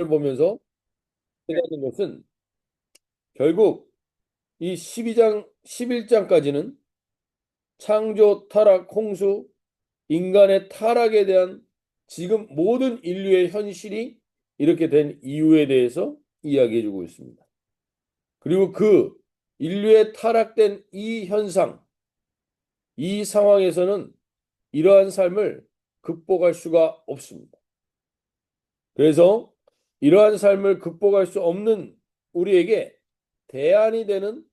보면서 하는 것은 결국 이 12장, 11장까지는 창조, 타락, 홍수, 인간의 타락에 대한 지금 모든 인류의 현실이 이렇게 된 이유에 대해서 이야기해주고 있습니다. 그리고 그 인류의 타락된 이 현상, 이 상황에서는 이러한 삶을 극복할 수가 없습니다. 그래서 이러한 삶을 극복할 수 없는 우리에게 대안이 되는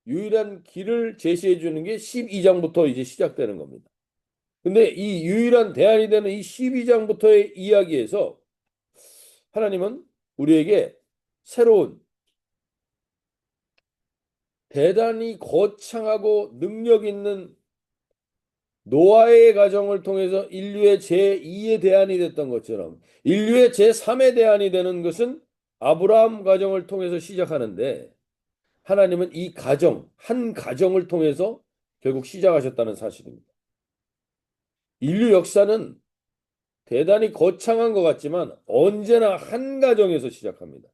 유일한 길을 제시해 주는 게 12장부터 이제 시작되는 겁니다. 근데 이 유일한 대안이 되는 이 12장부터의 이야기에서 하나님은 우리에게 새로운 대단히 거창하고 능력 있는 노아의 가정을 통해서 인류의 제2의 대안이 됐던 것처럼 인류의 제3의 대안이 되는 것은 아브라함 가정을 통해서 시작하는데 하나님은 이 가정, 한 가정을 통해서 결국 시작하셨다는 사실입니다. 인류 역사는 대단히 거창한 것 같지만 언제나 한 가정에서 시작합니다.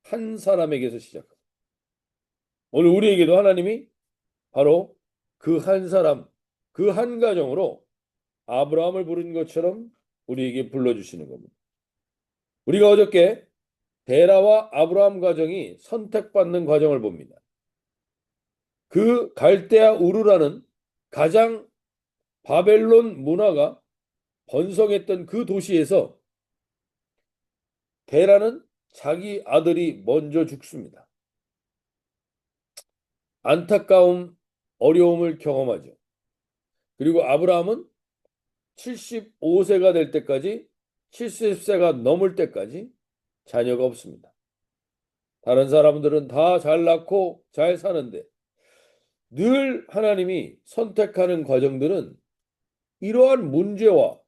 한 사람에게서 시작합니다. 오늘 우리에게도 하나님이 바로 그 한 사람, 그 한 가정으로 아브라함을 부른 것처럼 우리에게 불러주시는 겁니다. 우리가 어저께 데라와 아브라함 가정이 선택받는 과정을 봅니다. 그 갈대아 우르라는 가장 바벨론 문화가 번성했던 그 도시에서 데라는 자기 아들이 먼저 죽습니다. 안타까움, 어려움을 경험하죠. 그리고 아브라함은 75세가 될 때까지 70세가 넘을 때까지 자녀가 없습니다. 다른 사람들은 다 잘 낳고 잘 사는데 늘 하나님이 선택하는 과정들은 이러한 문제와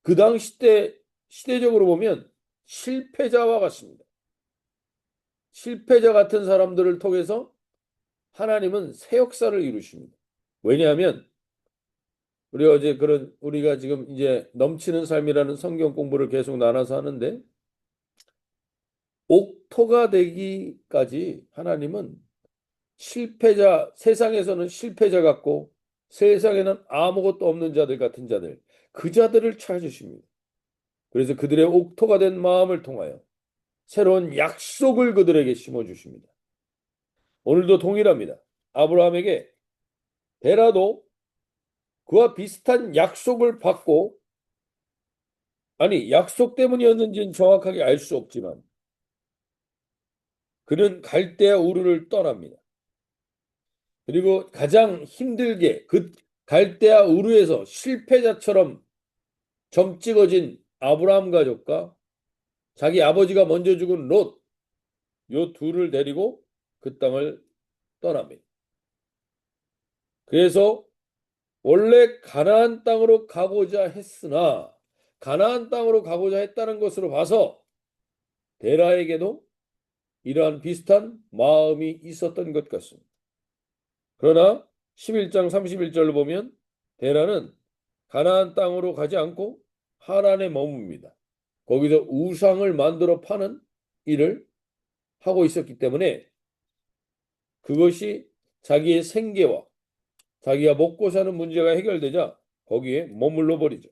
그 당시 때 시대적으로 보면 실패자와 같습니다. 실패자 같은 사람들을 통해서 하나님은 새 역사를 이루십니다. 왜냐하면 우리가 지금 이제 넘치는 삶이라는 성경 공부를 계속 나눠서 하는데 옥토가 되기까지 하나님은 실패자, 세상에서는 실패자 같고 세상에는 아무것도 없는 자들 같은 자들, 그 자들을 찾으십니다. 그래서 그들의 옥토가 된 마음을 통하여 새로운 약속을 그들에게 심어주십니다. 오늘도 동일합니다. 아브라함에게 베라도 그와 비슷한 약속을 받고, 아니, 약속 때문이었는지는 정확하게 알 수 없지만, 그는 갈대아 우르를 떠납니다. 그리고 가장 힘들게 그 갈대아 우르에서 실패자처럼 점 찍어진 아브라함 가족과 자기 아버지가 먼저 죽은 롯, 요 둘을 데리고 그 땅을 떠납니다. 그래서 원래 가나안 땅으로 가고자 했으나 가나안 땅으로 가고자 했다는 것으로 봐서 데라에게도 이러한 비슷한 마음이 있었던 것 같습니다. 그러나 11장 31절로 보면 데라는 가나안 땅으로 가지 않고 하란에 머뭅니다. 거기서 우상을 만들어 파는 일을 하고 있었기 때문에 그것이 자기의 생계와 자기가 먹고 사는 문제가 해결되자 거기에 머물러 버리죠.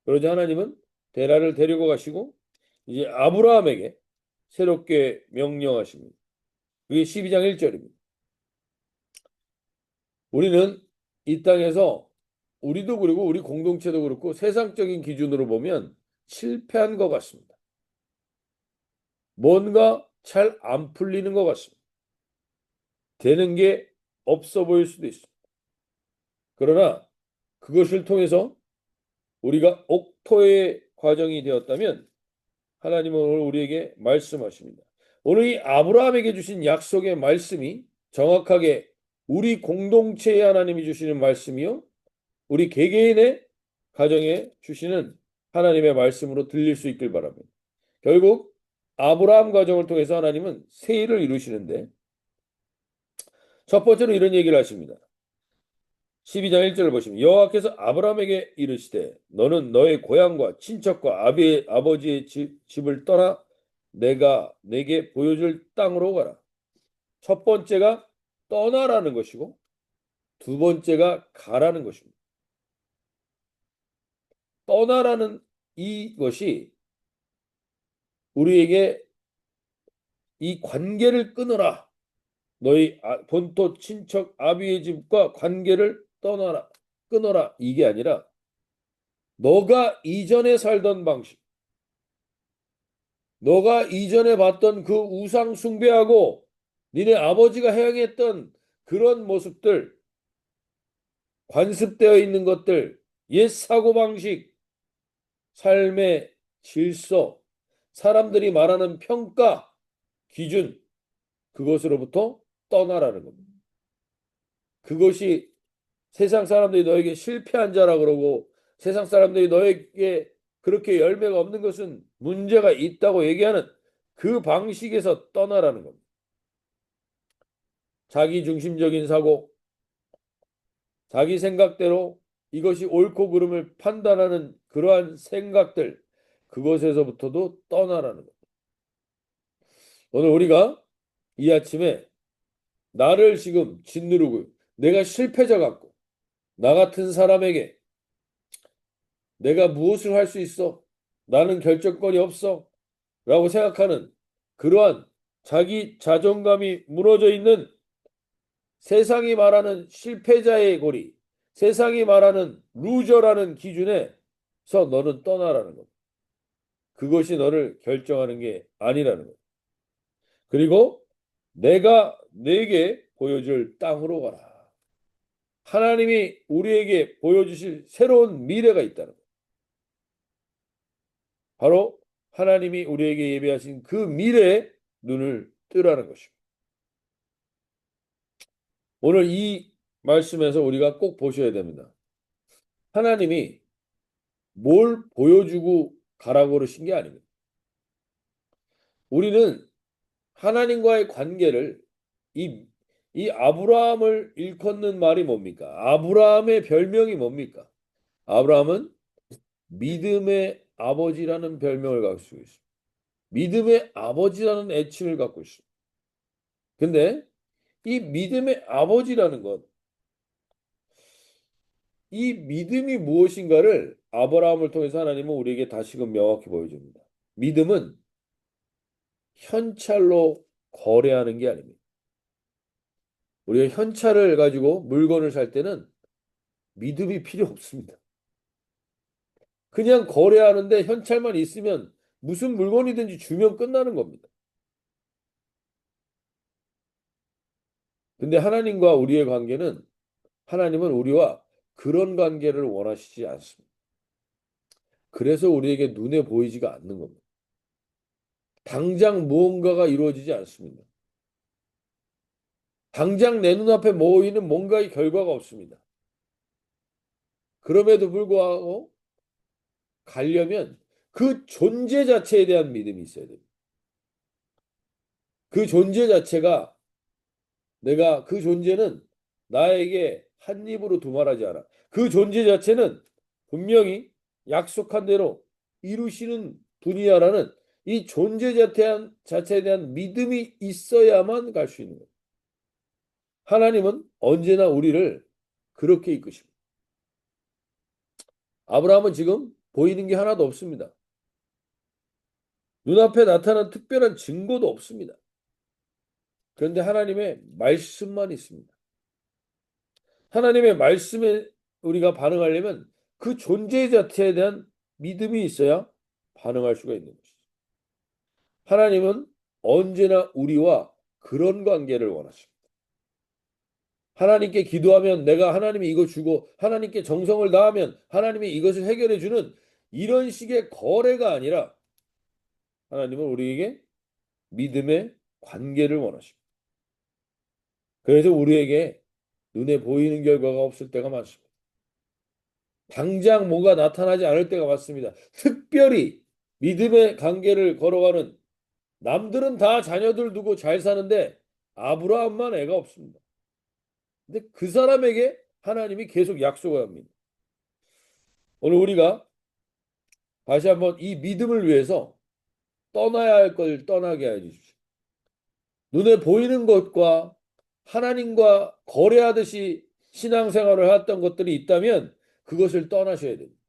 그러자 하나님은 데라를 데리고 가시고 이제 아브라함에게 새롭게 명령하십니다. 그게 12장 1절입니다. 우리는 이 땅에서 우리도 그리고 우리 공동체도 그렇고 세상적인 기준으로 보면 실패한 것 같습니다. 뭔가 잘 안 풀리는 것 같습니다. 되는 게 없어 보일 수도 있습니다. 그러나 그것을 통해서 우리가 옥토의 과정이 되었다면 하나님은 오늘 우리에게 말씀하십니다. 오늘 이 아브라함에게 주신 약속의 말씀이 정확하게 우리 공동체에 하나님이 주시는 말씀이요. 우리 개개인의 가정에 주시는 하나님의 말씀으로 들릴 수 있길 바랍니다. 결국 아브라함 가정을 통해서 하나님은 새 일을 이루시는데 첫 번째로 이런 얘기를 하십니다. 12장 1절을 보시면 여호와께서 아브라함에게 이르시되 너는 너의 고향과 친척과 아버지의 집을 떠나 내가 내게 보여줄 땅으로 가라. 첫 번째가 떠나라는 것이고 두 번째가 가라는 것입니다. 떠나라는 이것이 우리에게 이 관계를 끊어라. 너희 본토 친척 아비의 집과 관계를 떠나라. 끊어라. 이게 아니라 너가 이전에 살던 방식, 너가 이전에 봤던 그 우상 숭배하고 니네 아버지가 행했던 그런 모습들, 관습되어 있는 것들, 옛 사고방식, 삶의 질서, 사람들이 말하는 평가, 기준, 그것으로부터 떠나라는 겁니다. 그것이 세상 사람들이 너에게 실패한 자라 그러고 세상 사람들이 너에게 그렇게 열매가 없는 것은 문제가 있다고 얘기하는 그 방식에서 떠나라는 겁니다. 자기 중심적인 사고, 자기 생각대로 이것이 옳고 그름을 판단하는 그러한 생각들, 그것에서부터도 떠나라는 겁니다. 오늘 우리가 이 아침에 나를 지금 짓누르고 내가 실패자 같고 나 같은 사람에게 내가 무엇을 할 수 있어? 나는 결정권이 없어. 라고 생각하는 그러한 자기 자존감이 무너져 있는 세상이 말하는 실패자의 고리, 세상이 말하는 루저라는 기준에서 너는 떠나라는 것. 그것이 너를 결정하는 게 아니라는 것. 그리고 내가 내게 보여줄 땅으로 가라. 하나님이 우리에게 보여주실 새로운 미래가 있다는 것. 바로 하나님이 우리에게 예비하신 그 미래에 눈을 뜨라는 것입니다. 오늘 이 말씀에서 우리가 꼭 보셔야 됩니다. 하나님이 뭘 보여주고 가라고 그러신 게 아닙니다. 우리는 하나님과의 관계를 이 아브라함을 일컫는 말이 뭡니까? 아브라함의 별명이 뭡니까? 아브라함은 믿음의 아버지라는 별명을 가지고 있습니다. 믿음의 아버지라는 애칭을 갖고 있습니다. 근데 이 믿음의 아버지라는 것, 이 믿음이 무엇인가를 아브라함을 통해서 하나님은 우리에게 다시금 명확히 보여줍니다. 믿음은 현찰로 거래하는 게 아닙니다. 우리가 현찰을 가지고 물건을 살 때는 믿음이 필요 없습니다. 그냥 거래하는데 현찰만 있으면 무슨 물건이든지 주면 끝나는 겁니다. 근데 하나님과 우리의 관계는 하나님은 우리와 그런 관계를 원하시지 않습니다. 그래서 우리에게 눈에 보이지가 않는 겁니다. 당장 무언가가 이루어지지 않습니다. 당장 내 눈앞에 모이는 뭔가의 결과가 없습니다. 그럼에도 불구하고 가려면 그 존재 자체에 대한 믿음이 있어야 됩니다. 그 존재 자체가 내가 그 존재는 나에게 한 입으로 두말하지 않아. 그 존재 자체는 분명히 약속한 대로 이루시는 분이야라는 이 존재 자체에 대한 믿음이 있어야만 갈 수 있는 거예요. 하나님은 언제나 우리를 그렇게 이끄십니다. 아브라함은 지금 보이는 게 하나도 없습니다. 눈앞에 나타난 특별한 증거도 없습니다. 그런데 하나님의 말씀만 있습니다. 하나님의 말씀에 우리가 반응하려면 그 존재 자체에 대한 믿음이 있어야 반응할 수가 있는 것이죠. 하나님은 언제나 우리와 그런 관계를 원하십니다. 하나님께 기도하면 내가 하나님이 이거 주고 하나님께 정성을 다하면 하나님이 이것을 해결해 주는 이런 식의 거래가 아니라 하나님은 우리에게 믿음의 관계를 원하십니다. 그래서 우리에게 눈에 보이는 결과가 없을 때가 많습니다. 당장 뭐가 나타나지 않을 때가 많습니다. 특별히 믿음의 관계를 걸어가는 남들은 다 자녀들 두고 잘 사는데 아브라함만 애가 없습니다. 근데 그 사람에게 하나님이 계속 약속을 합니다. 오늘 우리가 다시 한번 이 믿음을 위해서 떠나야 할 걸 떠나게 해 주십시오. 눈에 보이는 것과 하나님과 거래하듯이 신앙생활을 했던 것들이 있다면 그것을 떠나셔야 됩니다.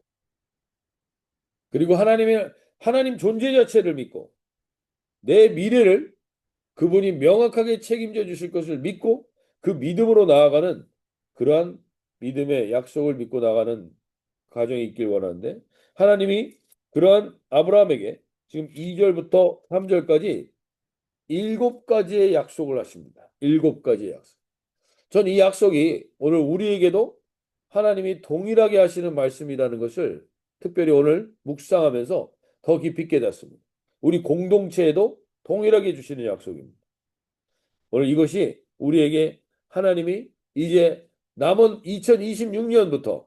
그리고 하나님 존재 자체를 믿고 내 미래를 그분이 명확하게 책임져 주실 것을 믿고 그 믿음으로 나아가는 그러한 믿음의 약속을 믿고 나가는 가정이 있길 원하는데 하나님이 그러한 아브라함에게 지금 2절부터 3절까지 7가지의 약속을 하십니다. 7가지의 약속. 전 이 약속이 오늘 우리에게도 하나님이 동일하게 하시는 말씀이라는 것을 특별히 오늘 묵상하면서 더 깊이 깨닫습니다. 우리 공동체에도 동일하게 주시는 약속입니다. 오늘 이것이 우리에게 하나님이 이제 남은 2026년부터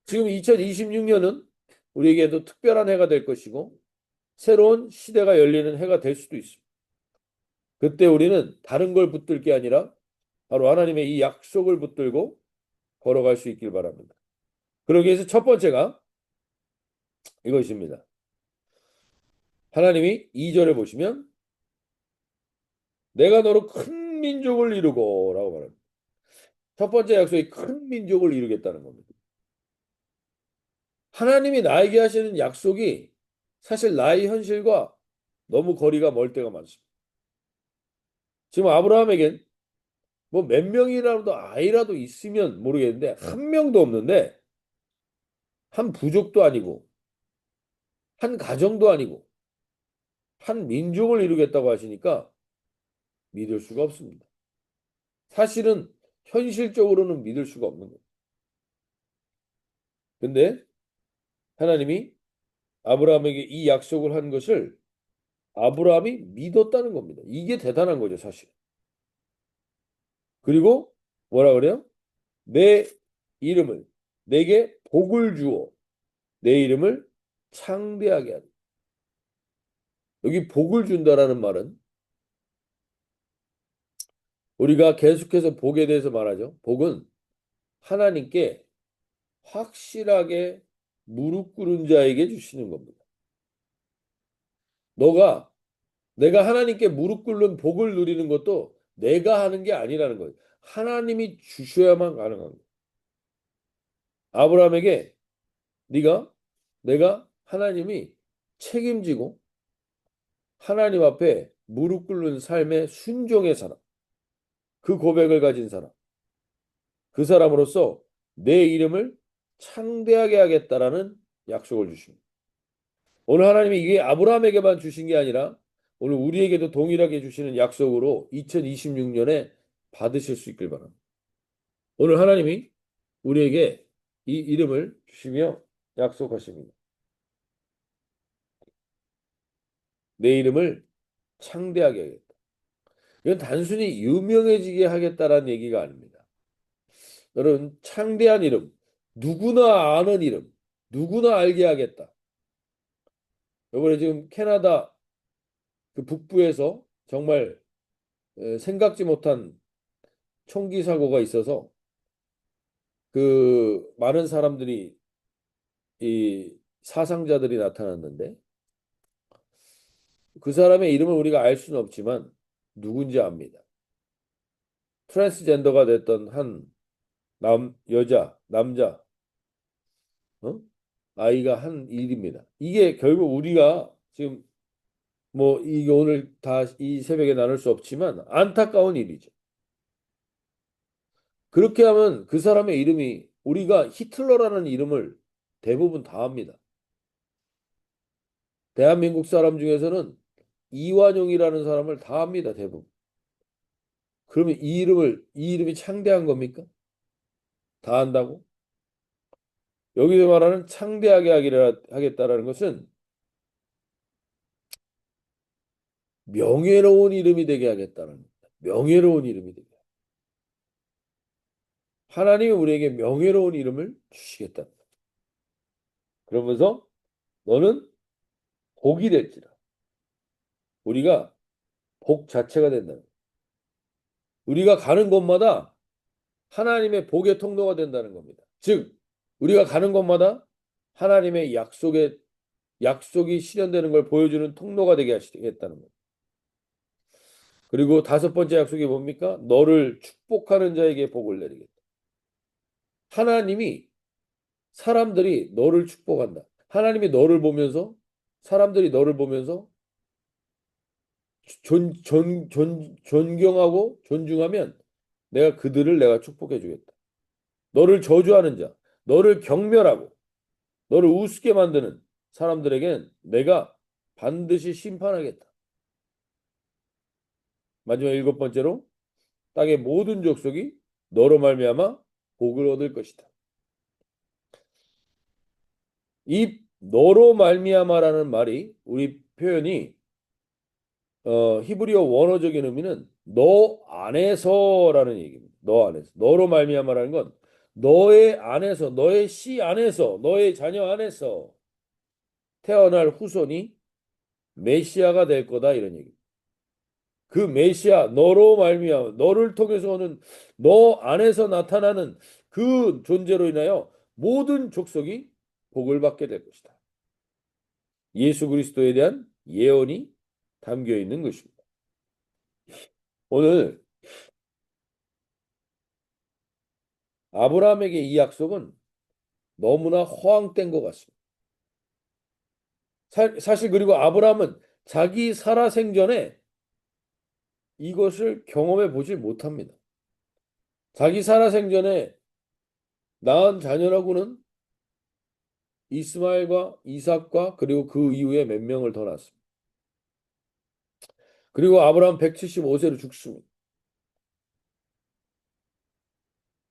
지금 2026년은 우리에게도 특별한 해가 될 것이고 새로운 시대가 열리는 해가 될 수도 있습니다. 그때 우리는 다른 걸 붙들 게 아니라 바로 하나님의 이 약속을 붙들고 걸어갈 수 있길 바랍니다. 그러기 위해서 첫 번째가 이것입니다. 하나님이 2절에 보시면 내가 너로 큰 민족을 이루고 라고 말합니다. 첫 번째 약속이 큰 민족을 이루겠다는 겁니다. 하나님이 나에게 하시는 약속이 사실 나의 현실과 너무 거리가 멀 때가 많습니다. 지금 아브라함에겐 뭐 몇 명이라도 아이라도 있으면 모르겠는데 한 명도 없는데 한 부족도 아니고 한 가정도 아니고 한 민족을 이루겠다고 하시니까 믿을 수가 없습니다. 사실은 현실적으로는 믿을 수가 없는 거예요. 근데 하나님이 아브라함에게 이 약속을 한 것을 아브라함이 믿었다는 겁니다. 이게 대단한 거죠, 사실. 그리고 뭐라 그래요? 내 이름을 내게 복을 주어 내 이름을 창대하게 하다. 여기 복을 준다라는 말은 우리가 계속해서 복에 대해서 말하죠. 복은 하나님께 확실하게 무릎 꿇은 자에게 주시는 겁니다. 내가 하나님께 무릎 꿇는 복을 누리는 것도 내가 하는 게 아니라는 거예요. 하나님이 주셔야만 가능한 거예요. 아브라함에게 내가 하나님이 책임지고 하나님 앞에 무릎 꿇는 삶의 순종의 사람, 그 고백을 가진 사람, 그 사람으로서 내 이름을 창대하게 하겠다라는 약속을 주십니다. 오늘 하나님이 이게 아브라함에게만 주신 게 아니라 오늘 우리에게도 동일하게 주시는 약속으로 2026년에 받으실 수 있길 바랍니다. 오늘 하나님이 우리에게 이 이름을 주시며 약속하십니다. 내 이름을 창대하게 하겠다. 이건 단순히 유명해지게 하겠다라는 얘기가 아닙니다. 여러분, 창대한 이름, 누구나 아는 이름, 누구나 알게 하겠다. 이번에 지금 캐나다 그 북부에서 정말 생각지 못한 총기 사고가 있어서 그 많은 사람들이 이 사상자들이 나타났는데 그 사람의 이름을 우리가 알 수는 없지만 누군지 압니다. 트랜스젠더가 됐던 한 남자, 어? 아이가 한 일입니다. 이게 결국 우리가 지금 뭐 이게 오늘 다 이 새벽에 나눌 수 없지만 안타까운 일이죠. 그렇게 하면 그 사람의 이름이 우리가 히틀러라는 이름을 대부분 다 합니다. 대한민국 사람 중에서는 이완용이라는 사람을 다 합니다, 대부분. 그러면 이 이름이 창대한 겁니까? 다 한다고? 여기서 말하는 창대하게 하겠다라는 것은 명예로운 이름이 되게 하겠다는 겁니다. 명예로운 이름이 되게. 하나님이 우리에게 명예로운 이름을 주시겠다. 그러면서 너는 복이 될지라. 우리가 복 자체가 된다. 우리가 가는 곳마다 하나님의 복의 통로가 된다는 겁니다. 즉, 우리가 가는 곳마다 하나님의 약속이 실현되는 걸 보여주는 통로가 되게 하시겠다는 겁니다. 그리고 다섯 번째 약속이 뭡니까? 너를 축복하는 자에게 복을 내리겠다. 하나님이 사람들이 너를 축복한다. 하나님이 너를 보면서 사람들이 너를 보면서 존경하고 존중하면 내가 축복해 주겠다. 너를 저주하는 자, 너를 경멸하고 너를 우습게 만드는 사람들에겐 내가 반드시 심판하겠다. 마지막 일곱 번째로 땅의 모든 족속이 너로 말미암아 복을 얻을 것이다. 이 너로 말미암아라는 말이 우리 표현이 히브리어 원어적인 의미는 너 안에서라는 얘기입니다. 너 안에서. 너로 말미암아라는 건 너의 안에서, 너의 씨 안에서, 너의 자녀 안에서 태어날 후손이 메시아가 될 거다 이런 얘기. 그 메시아 너로 말미암아 너를 통해서 오는 너 안에서 나타나는 그 존재로 인하여 모든 족속이 복을 받게 될 것이다. 예수 그리스도에 대한 예언이 담겨 있는 것입니다. 오늘 아브라함에게 이 약속은 너무나 허황된 것 같습니다. 사실 그리고 아브라함은 자기 살아생전에 이것을 경험해 보질 못합니다. 자기 살아생전에 낳은 자녀라고는 이스마엘과 이삭과 그리고 그 이후에 몇 명을 더 낳았습니다. 그리고 아브라함 175세로 죽습니다.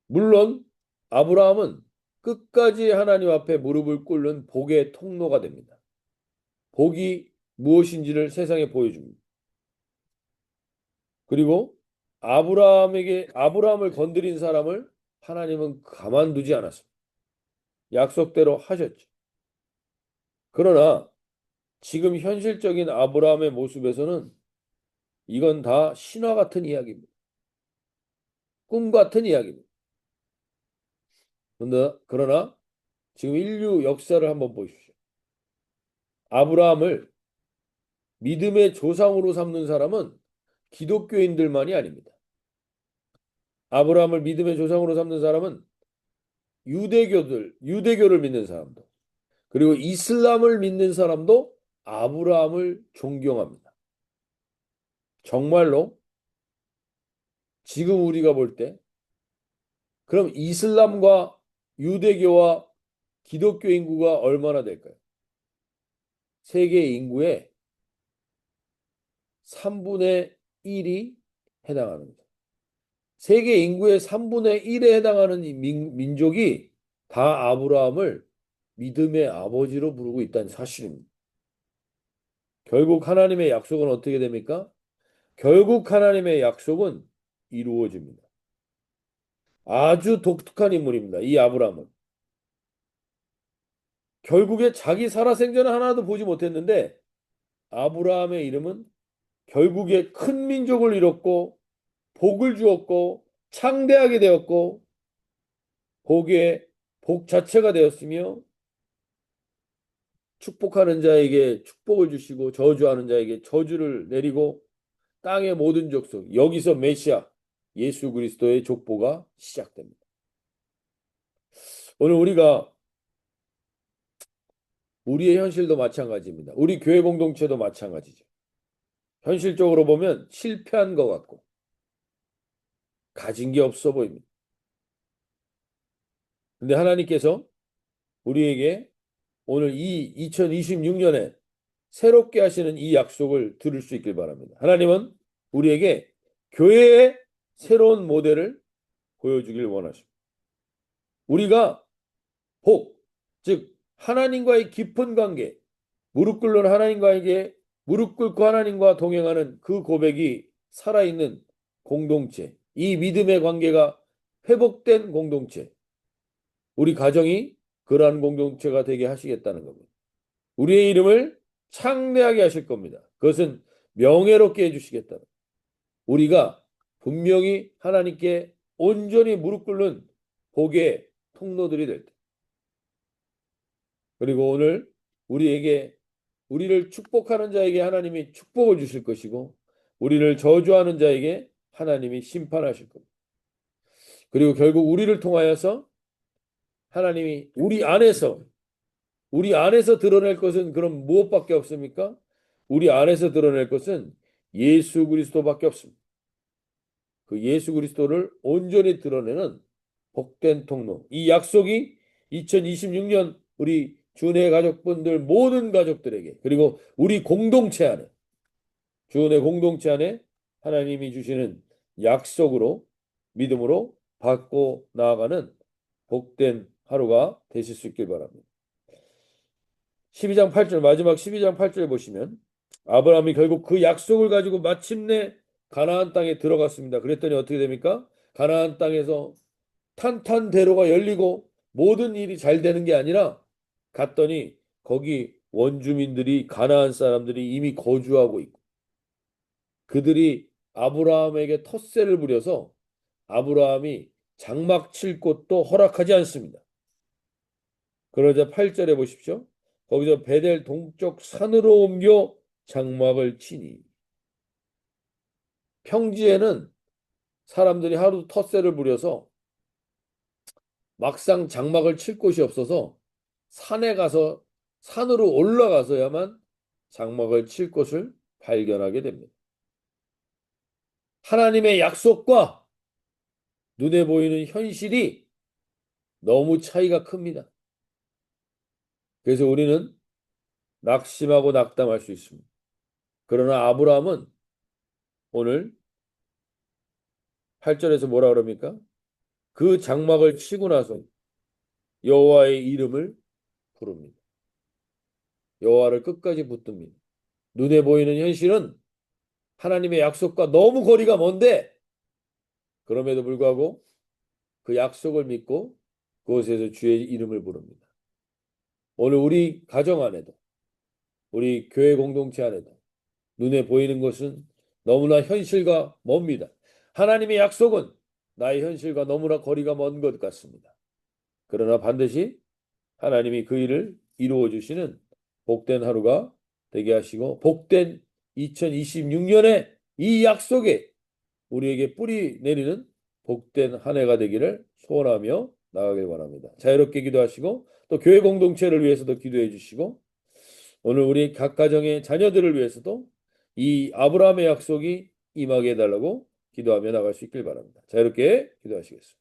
물론 아브라함은 끝까지 하나님 앞에 무릎을 꿇는 복의 통로가 됩니다. 복이 무엇인지를 세상에 보여줍니다. 그리고 아브라함을 건드린 사람을 하나님은 가만두지 않았습니다. 약속대로 하셨죠. 그러나 지금 현실적인 아브라함의 모습에서는 이건 다 신화 같은 이야기입니다. 꿈 같은 이야기입니다. 그러나 지금 인류 역사를 한번 보십시오. 아브라함을 믿음의 조상으로 삼는 사람은 기독교인들만이 아닙니다. 아브라함을 믿음의 조상으로 삼는 사람은 유대교를 믿는 사람도, 그리고 이슬람을 믿는 사람도 아브라함을 존경합니다. 정말로 지금 우리가 볼 때, 그럼 이슬람과 유대교와 기독교 인구가 얼마나 될까요? 세계 인구의 3분의 1이 해당합니다. 세계 인구의 3분의 1에 해당하는 이 민족이 다 아브라함을 믿음의 아버지로 부르고 있다는 사실입니다. 결국 하나님의 약속은 어떻게 됩니까? 결국 하나님의 약속은 이루어집니다. 아주 독특한 인물입니다. 이 아브라함은. 결국에 자기 살아생전은 하나도 보지 못했는데 아브라함의 이름은 결국에 큰 민족을 이뤘고 복을 주었고 창대하게 되었고 복 자체가 되었으며 축복하는 자에게 축복을 주시고 저주하는 자에게 저주를 내리고 땅의 모든 족속 여기서 메시아 예수 그리스도의 족보가 시작됩니다. 오늘 우리의 현실도 마찬가지입니다. 우리 교회 공동체도 마찬가지죠. 현실적으로 보면 실패한 것 같고 가진 게 없어 보입니다. 근데 하나님께서 우리에게 오늘 이 2026년에 새롭게 하시는 이 약속을 들을 수 있길 바랍니다. 하나님은 우리에게 교회의 새로운 모델을 보여주길 원하십니다. 우리가 즉 하나님과의 깊은 관계, 무릎 꿇고 하나님과 동행하는 그 고백이 살아있는 공동체, 이 믿음의 관계가 회복된 공동체, 우리 가정이 그러한 공동체가 되게 하시겠다는 겁니다. 우리의 이름을 창대하게 하실 겁니다. 그것은 명예롭게 해주시겠다. 우리가 분명히 하나님께 온전히 무릎 꿇는 복의 통로들이 될 때. 그리고 오늘 우리를 축복하는 자에게 하나님이 축복을 주실 것이고, 우리를 저주하는 자에게 하나님이 심판하실 겁니다. 그리고 결국 우리를 통하여서 하나님이 우리 안에서 드러낼 것은 그럼 무엇밖에 없습니까? 우리 안에서 드러낼 것은 예수 그리스도밖에 없습니다. 그 예수 그리스도를 온전히 드러내는 복된 통로. 이 약속이 2026년 우리 주은혜 가족분들 모든 가족들에게, 그리고 우리 공동체 안에, 주은혜 공동체 안에 하나님이 주시는 약속으로 믿음으로 받고 나아가는 복된 하루가 되실 수 있길 바랍니다. 12장 8절, 마지막 12장 8절에 보시면 아브라함이 결국 그 약속을 가지고 마침내 가나안 땅에 들어갔습니다. 그랬더니 어떻게 됩니까? 가나안 땅에서 탄탄대로가 열리고 모든 일이 잘 되는 게 아니라, 갔더니 거기 원주민들이, 가나안 사람들이 이미 거주하고 있고, 그들이 아브라함에게 텃세를 부려서 아브라함이 장막 칠 곳도 허락하지 않습니다. 그러자 8절에 보십시오. 거기서 베델 동쪽 산으로 옮겨 장막을 치니. 평지에는 사람들이 하루 텃세를 부려서 막상 장막을 칠 곳이 없어서 산으로 올라가서야만 장막을 칠 곳을 발견하게 됩니다. 하나님의 약속과 눈에 보이는 현실이 너무 차이가 큽니다. 그래서 우리는 낙심하고 낙담할 수 있습니다. 그러나 아브라함은 오늘 8절에서 뭐라 그럽니까? 그 장막을 치고 나서 여호와의 이름을 부릅니다. 여호와를 끝까지 붙듭니다. 눈에 보이는 현실은 하나님의 약속과 너무 거리가 먼데, 그럼에도 불구하고 그 약속을 믿고 그곳에서 주의 이름을 부릅니다. 오늘 우리 가정 안에도, 우리 교회 공동체 안에도 눈에 보이는 것은 너무나 현실과 멉니다. 하나님의 약속은 나의 현실과 너무나 거리가 먼 것 같습니다. 그러나 반드시 하나님이 그 일을 이루어 주시는 복된 하루가 되게 하시고, 복된 2026년에 이 약속에 우리에게 뿌리 내리는 복된 한 해가 되기를 소원하며 나가길 바랍니다. 자유롭게 기도하시고 또 교회 공동체를 위해서도 기도해 주시고, 오늘 우리 각 가정의 자녀들을 위해서도 이 아브라함의 약속이 임하게 해달라고 기도하며 나갈 수 있길 바랍니다. 자유롭게 기도하시겠습니다.